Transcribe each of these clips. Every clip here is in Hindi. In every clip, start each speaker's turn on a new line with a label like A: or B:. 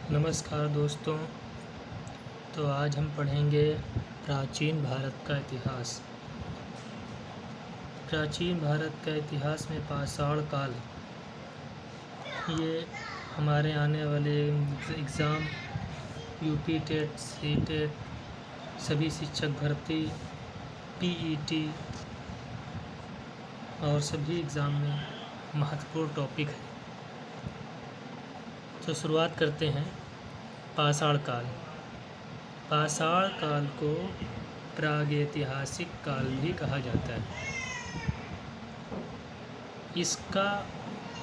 A: नमस्कार दोस्तों। तो आज हम पढ़ेंगे प्राचीन भारत का इतिहास। प्राचीन भारत का इतिहास में पाषाण काल, ये हमारे आने वाले exam UP TET, C TET, सभी शिक्षक भर्ती, पीईटी और सभी एग्ज़ाम में महत्वपूर्ण टॉपिक है। तो शुरुआत करते हैं। पाषाण काल। पाषाण काल को प्रागैतिहासिक काल भी कहा जाता है। इसका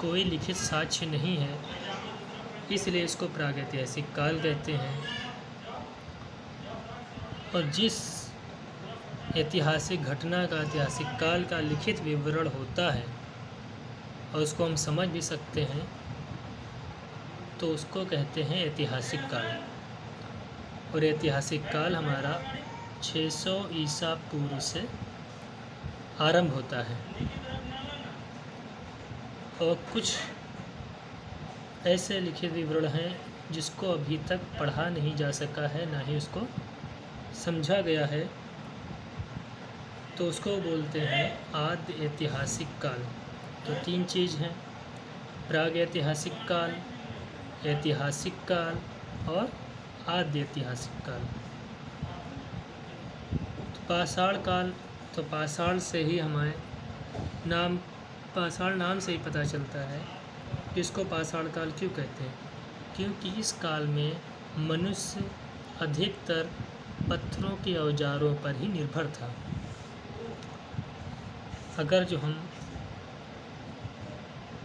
A: कोई लिखित साक्ष्य नहीं है, इसलिए इसको प्रागैतिहासिक काल कहते हैं। और जिस ऐतिहासिक घटना का ऐतिहासिक काल का लिखित विवरण होता है और उसको हम समझ भी सकते हैं, तो उसको कहते हैं ऐतिहासिक काल। और ऐतिहासिक काल हमारा 600 ईसा पूर्व से आरंभ होता है। और कुछ ऐसे लिखित विवरण हैं जिसको अभी तक पढ़ा नहीं जा सका है, ना ही उसको समझा गया है, तो उसको बोलते हैं आद्य ऐतिहासिक काल। तो 3 चीज़ हैं: प्रागैतिहासिक काल, ऐतिहासिक काल और आद्य ऐतिहासिक काल। तो पाषाण काल, तो पाषाण से ही हमारे पाषाण नाम से ही पता चलता है कि इसको पाषाण काल क्यों कहते हैं। क्योंकि इस काल में मनुष्य अधिकतर पत्थरों के औजारों पर ही निर्भर था। अगर जो हम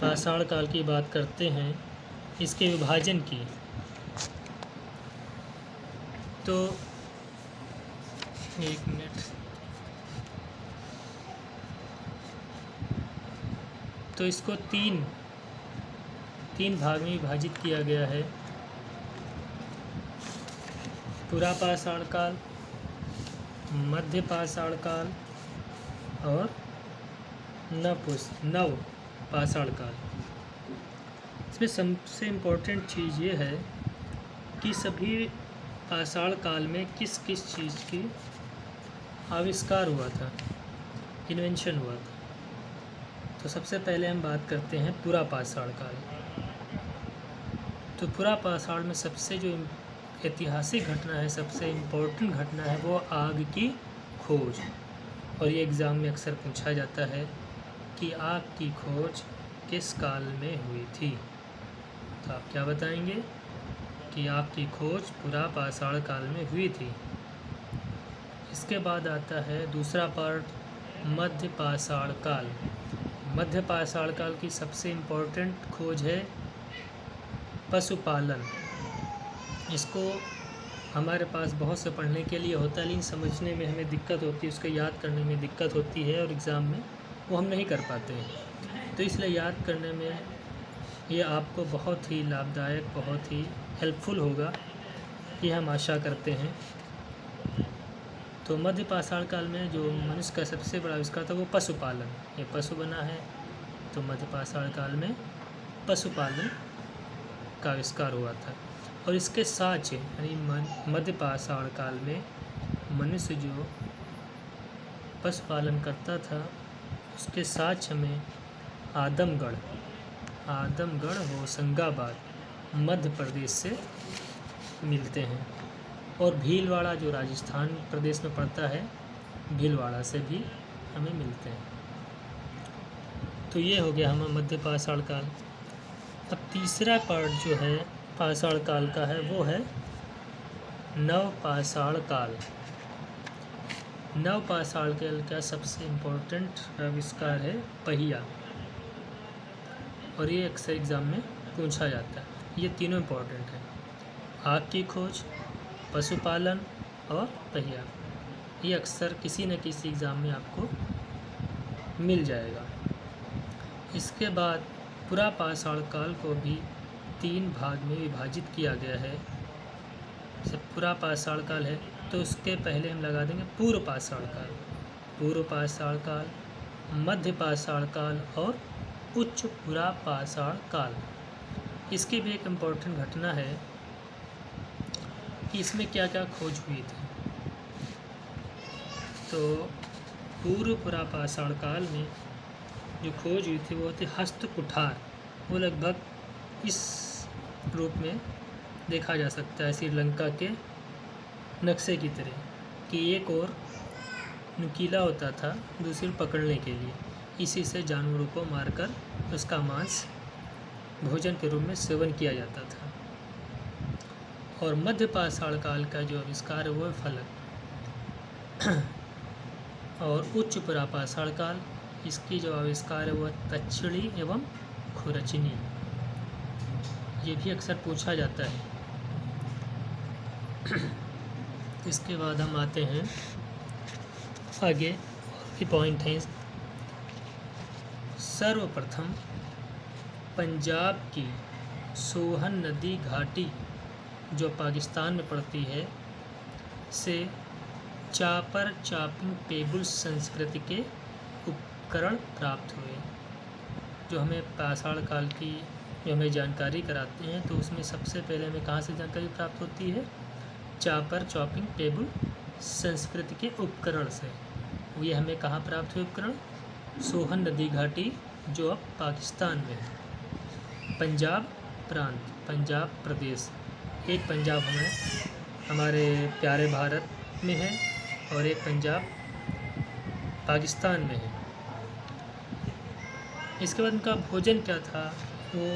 A: पाषाण काल की बात करते हैं, इसके विभाजन की, तो 1 मिनट, तो इसको तीन भाग में विभाजित किया गया है: पुरा पाषाण काल, मध्य पाषाण काल और नव पाषाण काल। इसमें सबसे इम्पोर्टेंट चीज़ ये है कि सभी पाषाण काल में किस किस चीज़ की आविष्कार हुआ था, इन्वेंशन हुआ था। तो सबसे पहले हम बात करते हैं पुरा पाषाण काल। तो पुरा पाषाण में सबसे जो ऐतिहासिक घटना है, सबसे इम्पोर्टेंट घटना है, वो आग की खोज। और ये एग्ज़ाम में अक्सर पूछा जाता है कि आग की खोज किस काल में हुई थी। तो आप क्या बताएंगे कि आग की खोज पुरा पाषाण काल में हुई थी। इसके बाद आता है दूसरा पार्ट, मध्य पाषाण काल। मध्य पाषाण काल की सबसे इम्पोर्टेंट खोज है पशुपालन। इसको हमारे पास बहुत से पढ़ने के लिए होता है, लेकिन समझने में हमें दिक्कत होती है, उसको याद करने में दिक्कत होती है, और एग्ज़ाम में वो हम नहीं कर पाते हैं। तो इसलिए याद करने में ये आपको बहुत ही लाभदायक, बहुत ही हेल्पफुल होगा, ये हम आशा करते हैं। तो मध्य पाषाण काल में जो मनुष्य का सबसे बड़ा आविष्कार था वो पशुपालन। ये पशु बना है, तो मध्य पाषाण काल में पशुपालन का आविष्कार हुआ था। और इसके साक्ष्य, यानी मध्य पाषाण काल में मनुष्य जो पशुपालन करता था, उसके साक्ष्य में आदमगढ़ होशंगाबाद मध्य प्रदेश से मिलते हैं। और भीलवाड़ा जो राजस्थान प्रदेश में पड़ता है, भीलवाड़ा से भी हमें मिलते हैं। तो ये हो गया हमारा मध्य पाषाण काल। अब तीसरा पार्ट जो है पाषाण काल का है, वो है नव पाषाण काल। नव पाषाण काल का सबसे इम्पोर्टेंट आविष्कार है पहिया। और ये अक्सर एग्ज़ाम में पूछा जाता है। ये तीनों इम्पोर्टेंट हैं: आग की खोज, पशुपालन और पहिया। ये अक्सर किसी न किसी एग्ज़ाम में आपको मिल जाएगा। इसके बाद पुरा पाषाण काल को भी 3 भाग में विभाजित किया गया है। जैसे पुरा पाषाण काल है, तो उसके पहले हम लगा देंगे पूर्व पाषाण काल। पूर्व पाषाण काल, मध्य पाषाण काल और उच्च पुरा पाषाण काल। इसकी भी एक इम्पोर्टेंट घटना है कि इसमें क्या क्या खोज हुई थी। तो पूर्व पुरापाषाण काल में जो खोज हुई थी वो थी हस्त कुठार। वो लगभग इस रूप में देखा जा सकता है, श्रीलंका के नक्शे की तरह, कि एक और नुकीला होता था दूसरी पकड़ने के लिए। इसी से जानवरों को मारकर उसका मांस भोजन के रूप में सेवन किया जाता था। और मध्य पाषाण काल का जो आविष्कार है वो है फलक। और उच्च पुरापाषाण काल, इसकी जो आविष्कार है वह तक्षणी एवं खुरचनी। ये भी अक्सर पूछा जाता है। इसके बाद हम आते हैं आगे की पॉइंट है। सर्वप्रथम पंजाब की सोहन नदी घाटी जो पाकिस्तान में पड़ती है से चापर चॉपिंग पेबल संस्कृति के उपकरण प्राप्त हुए। जो हमें पाषाण काल की जो हमें जानकारी कराते हैं तो उसमें सबसे पहले हमें कहाँ से जानकारी प्राप्त होती है? चापर चॉपिंग पेबल संस्कृति के उपकरण से। ये हमें कहाँ प्राप्त हुए उपकरण? सोहन नदी घाटी जो अब पाकिस्तान में है। पंजाब प्रांत, पंजाब प्रदेश, एक पंजाब हमारे प्यारे भारत में है और एक पंजाब पाकिस्तान में है। इसके बाद उनका भोजन क्या था? वो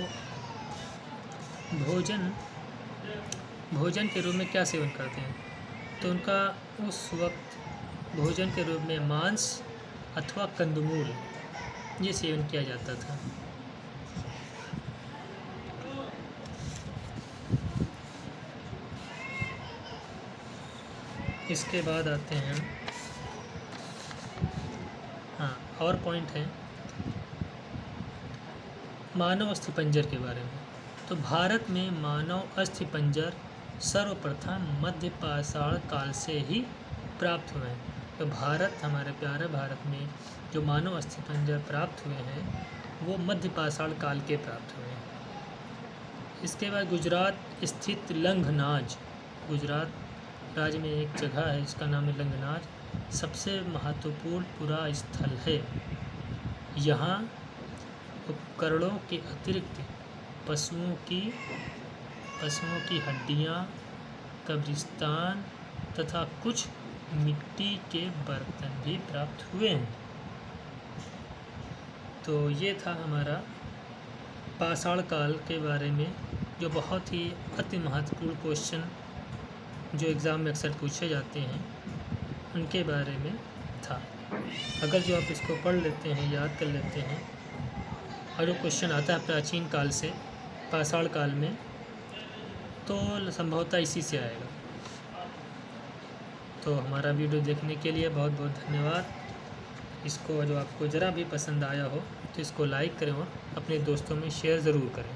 A: भोजन के रूप में क्या सेवन करते हैं? तो उनका उस वक्त भोजन के रूप में मांस अथवा कंदमूल ये सेवन किया जाता था। इसके बाद आते हैं और पॉइंट है मानव अस्थिपंजर के बारे में। तो भारत में मानव अस्थिपंजर सर्वप्रथम मध्य पाषाण काल से ही प्राप्त हुए हैं। तो भारत, हमारे प्यारे भारत में जो मानव अस्थिपंजर प्राप्त हुए हैं वो मध्य पाषाण काल के प्राप्त हुए हैं। इसके बाद गुजरात स्थित लंघनाज, गुजरात राज्य में एक जगह है जिसका नाम है लंघनाज, सबसे महत्वपूर्ण पुरा स्थल है। यहाँ उपकरणों के अतिरिक्त पशुओं की हड्डियाँ, कब्रिस्तान तथा कुछ मिट्टी के बर्तन भी प्राप्त हुए हैं। तो ये था हमारा पाषाण काल के बारे में जो बहुत ही अति महत्वपूर्ण क्वेश्चन जो एग्ज़ाम में अक्सर पूछे जाते हैं उनके बारे में था। अगर जो आप इसको पढ़ लेते हैं, याद कर लेते हैं और जो क्वेश्चन आता है प्राचीन काल से पाषाण काल में तो संभवतः इसी से आएगा। तो हमारा वीडियो देखने के लिए बहुत बहुत धन्यवाद। इसको जो आपको ज़रा भी पसंद आया हो तो इसको लाइक करें और अपने दोस्तों में शेयर ज़रूर करें।